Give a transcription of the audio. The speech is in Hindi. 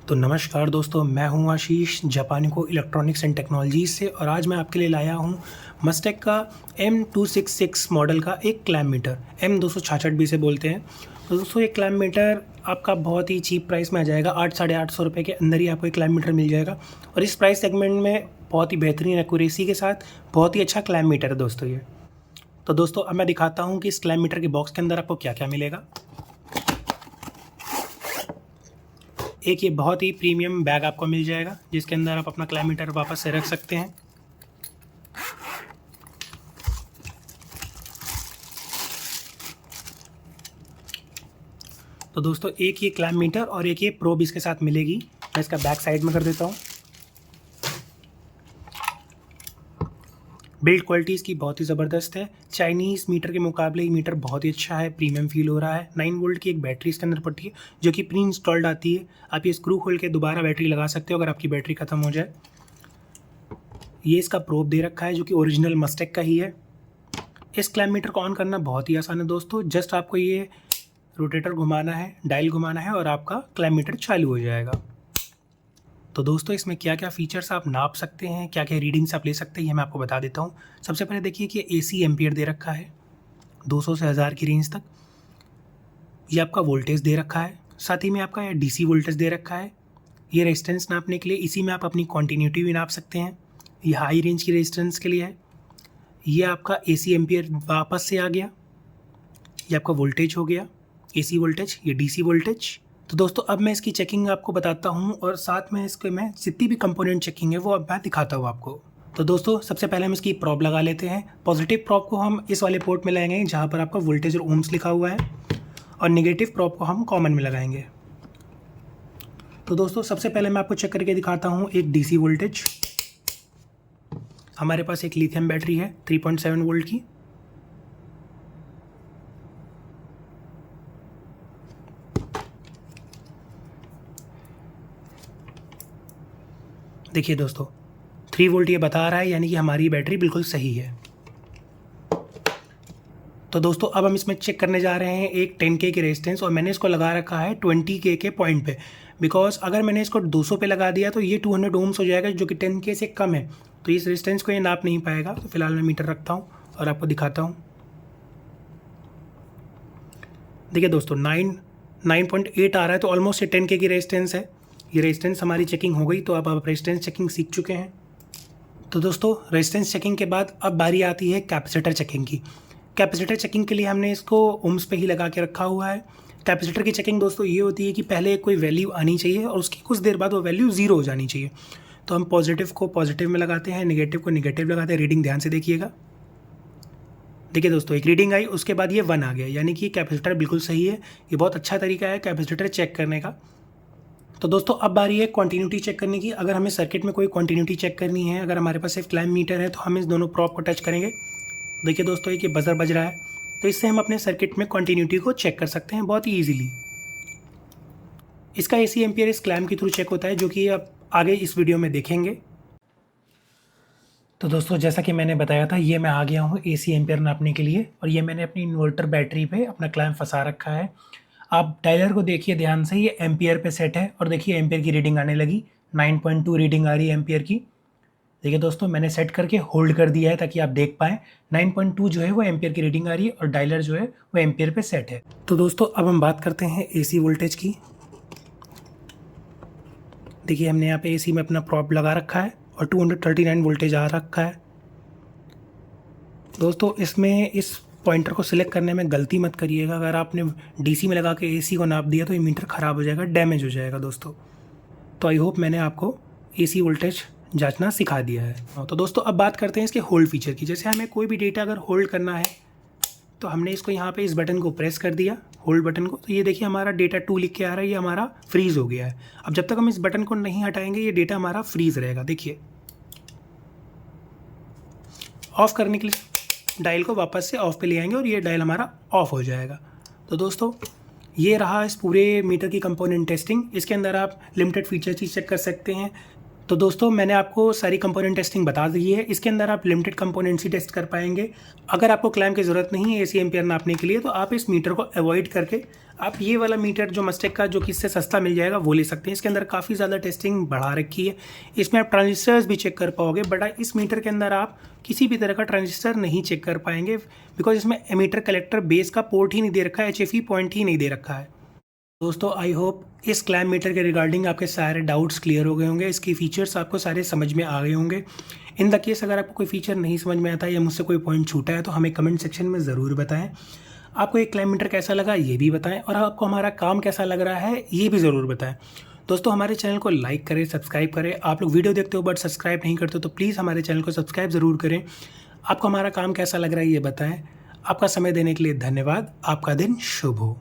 तो नमस्कार दोस्तों, मैं हूं आशीष जापानिको इलेक्ट्रॉनिक्स एंड टेक्नोलॉजीज से। और आज मैं आपके लिए लाया हूं मस्टेक का M266 मॉडल का एक क्लैम्प मीटर, M266 भी से बोलते हैं। तो दोस्तों ये क्लैम्प मीटर आपका बहुत ही चीप प्राइस में आ जाएगा। 800-850 रुपये के अंदर ही आपको एक क्लैम्प मीटर मिल जाएगा। और इस प्राइस सेगमेंट में बहुत ही बेहतरीन एक्यूरेसी के साथ बहुत ही अच्छा क्लैम्प मीटर है दोस्तों ये। तो दोस्तों अब मैं दिखाता हूँ कि इस क्लैम्प मीटर के बॉक्स के अंदर आपको क्या क्या मिलेगा। एक ये बहुत ही प्रीमियम बैग आपको मिल जाएगा जिसके अंदर आप अपना क्लैम्प मीटर वापस से रख सकते हैं। तो दोस्तों एक ये क्लैम्प मीटर और एक ये प्रोब इसके साथ मिलेगी। मैं इसका बैक साइड में कर देता हूँ। बिल्ड क्वालिटी इसकी बहुत ही ज़बरदस्त है। चाइनीज़ मीटर के मुकाबले ये मीटर बहुत ही अच्छा है, प्रीमियम फील हो रहा है। 9 वोल्ट की एक बैटरी इसके अंदर पड़ती है जो कि प्री इंस्टॉल्ड आती है। आप ये स्क्रू खोल के दोबारा बैटरी लगा सकते हो अगर आपकी बैटरी ख़त्म हो जाए। ये इसका प्रोब दे रखा है जो कि ओरिजिनल मस्टेक का ही है। इस क्लैम्प मीटर को ऑन करना बहुत ही आसान है दोस्तों। जस्ट आपको ये रोटेटर घुमाना है, डायल घुमाना है और आपका क्लैम्प मीटर चालू हो जाएगा। तो दोस्तों इसमें क्या क्या फ़ीचर्स आप नाप सकते हैं, क्या क्या रीडिंग्स आप ले सकते हैं, ये मैं आपको बता देता हूँ। सबसे पहले देखिए कि AC एम्पियर दे रखा है 200 से 1000 की रेंज तक। ये आपका वोल्टेज दे रखा है, साथ ही में आपका ये DC वोल्टेज दे रखा है। ये रेजिस्टेंस नापने के लिए इसी में आप अपनी कॉन्टीन्यूटी भी नाप सकते हैं। ये हाई रेंज की रेजिस्टेंस के लिए है। ये आपका AC एम्पियर वापस से आ गया। ये आपका वोल्टेज हो गया AC वोल्टेज, ये DC वोल्टेज। तो दोस्तों अब मैं इसकी चेकिंग आपको बताता हूँ और साथ में इसके मैं जितनी भी कंपोनेंट चेकिंग है वो अब मैं दिखाता हूँ आपको। तो दोस्तों सबसे पहले हम इसकी प्रॉब लगा लेते हैं। पॉजिटिव प्रॉब को हम इस वाले पोर्ट में लगाएंगे जहाँ पर आपका वोल्टेज और ओम्स लिखा हुआ है, और नेगेटिव प्रॉब को हम कॉमन में लगाएंगे। तो दोस्तों सबसे पहले मैं आपको चेक करके दिखाता हूँ एक DC वोल्टेज। हमारे पास एक लिथियम बैटरी है 3.7 वोल्ट की। देखिए दोस्तों 3 वोल्ट ये बता रहा है, यानी कि हमारी बैटरी बिल्कुल सही है। तो दोस्तों अब हम इसमें चेक करने जा रहे हैं एक 10K की रेजिस्टेंस, और मैंने इसको लगा रखा है 20K के पॉइंट पे। बिकॉज अगर मैंने इसको 200 पे लगा दिया तो ये 200 ओम्स हो जाएगा जो कि 10K से कम है, तो इस रेजिस्टेंस को ये नाप नहीं पाएगा। तो फिलहाल मैं मीटर रखता हूँ और आपको दिखाता हूँ। देखिए दोस्तों 9.8 आ रहा है, तो ऑलमोस्ट ये 10K की रेजिस्टेंस है। ये रेजिस्टेंस हमारी चेकिंग हो गई। तो अब आप रेजिस्टेंस चेकिंग सीख चुके हैं। तो दोस्तों रेजिस्टेंस चेकिंग के बाद अब बारी आती है कैपेसिटर चेकिंग की। कैपेसिटर चेकिंग के लिए हमने इसको ओम्स पे ही लगा के रखा हुआ है। कैपेसिटर की चेकिंग दोस्तों ये होती है कि पहले कोई वैल्यू आनी चाहिए और उसकी कुछ देर बाद वो वैल्यू 0 हो जानी चाहिए। तो हम पॉजिटिव को पॉजिटिव में लगाते हैं, नेगेटिव को नेगेटिव लगाते हैं। रीडिंग ध्यान से देखिएगा। देखिए दोस्तों एक रीडिंग आई, उसके बाद ये 1 आ गया, यानी कि कैपेसिटर बिल्कुल सही है। ये बहुत अच्छा तरीका है कैपेसिटर चेक करने का। तो दोस्तों अब बारी है क्वांटिन्यूटी चेक करने की। अगर हमें सर्किट में कोई क्वांटिन्यूटी चेक करनी है, अगर हमारे पास सिर्फ क्लैम्प मीटर है, तो हम इस दोनों प्रॉप को टच करेंगे। देखिए दोस्तों एक ये बजर बज रहा है, तो इससे हम अपने सर्किट में क्वांटिन्यूटी को चेक कर सकते हैं बहुत ही ईजिली। इसका AC एम्पियर इस क्लैम्प के थ्रू चेक होता है, जो कि आप आगे इस वीडियो में देखेंगे। तो दोस्तों जैसा कि मैंने बताया था, ये मैं आ गया हूँ AC एम्पियर नापने के लिए, और ये मैंने अपनी इन्वर्टर बैटरी पे अपना क्लैम्प फंसा रखा है। आप डायलर को देखिए ध्यान से, ये एम्पियर पे सेट है, और देखिए एम्पियर की रीडिंग आने लगी। 9.2 रीडिंग आ रही है एम्पियर की। देखिए दोस्तों मैंने सेट करके होल्ड कर दिया है ताकि आप देख पाएँ। 9.2 जो है वो एम्पियर की रीडिंग आ रही है, और डायलर जो है वो एम्पियर पे सेट है। तो दोस्तों अब हम बात करते हैं AC वोल्टेज की। देखिए हमने यहाँ पे AC में अपना प्रॉब लगा रखा है और 239 वोल्टेज आ रखा है। दोस्तों इसमें इस पॉइंटर को सिलेक्ट करने में गलती मत करिएगा। अगर आपने DC में लगा के AC को नाप दिया तो ये मीटर ख़राब हो जाएगा, डैमेज हो जाएगा दोस्तों। तो आई होप मैंने आपको AC वोल्टेज जांचना सिखा दिया है। तो दोस्तों अब बात करते हैं इसके होल्ड फीचर की। जैसे हमें कोई भी डेटा अगर होल्ड करना है, तो हमने इसको यहाँ पे इस बटन को प्रेस कर दिया, होल्ड बटन को, तो ये देखिए हमारा डेटा 2 लिख के आ रहा है, ये हमारा फ्रीज़ हो गया है। अब जब तक हम इस बटन को नहीं हटाएंगे ये डेटा हमारा फ्रीज़ रहेगा। देखिए ऑफ़ करने के लिए डायल को वापस से ऑफ़ पे ले आएंगे और ये डायल हमारा ऑफ़ हो जाएगा। तो दोस्तों ये रहा इस पूरे मीटर की कंपोनेंट टेस्टिंग। इसके अंदर आप लिमिटेड फीचर्स ही चेक कर सकते हैं। तो दोस्तों मैंने आपको सारी कंपोनेंट टेस्टिंग बता दी है। इसके अंदर आप लिमिटेड कंपोनेंट्स ही टेस्ट कर पाएंगे। अगर आपको क्लैम्प की ज़रूरत नहीं है एसी एम्पियर नापने के लिए, तो आप इस मीटर को अवॉइड करके आप ये वाला मीटर जो मस्टेक का, जो कि इससे सस्ता मिल जाएगा, वो ले सकते हैं। इसके अंदर काफ़ी ज़्यादा टेस्टिंग बढ़ा रखी है। इसमें आप ट्रांजिस्टर्स भी चेक कर पाओगे, बट इस मीटर के अंदर आप किसी भी तरह का ट्रांजिस्टर नहीं चेक कर पाएंगे, बिकॉज इसमें एमीटर कलेक्टर बेस का पोर्ट ही नहीं दे रखा है, HFE पॉइंट ही नहीं दे रखा है। दोस्तों आई होप इस क्लैम्प मीटर के रिगार्डिंग आपके सारे डाउट्स क्लियर हो गए होंगे, इसके फीचर्स आपको सारे समझ में आ गए होंगे। इन द केस अगर आपको कोई फीचर नहीं समझ में आता या मुझसे कोई पॉइंट छूटा है तो हमें कमेंट सेक्शन में ज़रूर बताएं। आपको ये क्लैम्प मीटर कैसा लगा ये भी बताएं, और आपको हमारा काम कैसा लग रहा है ये भी ज़रूर बताएं। दोस्तों हमारे चैनल को लाइक करें, सब्सक्राइब करें। आप लोग वीडियो देखते हो बट सब्सक्राइब नहीं करते तो प्लीज़ हमारे चैनल को सब्सक्राइब ज़रूर करें। आपको हमारा काम कैसा लग रहा है ये बताएं। आपका समय देने के लिए धन्यवाद। आपका दिन शुभ हो।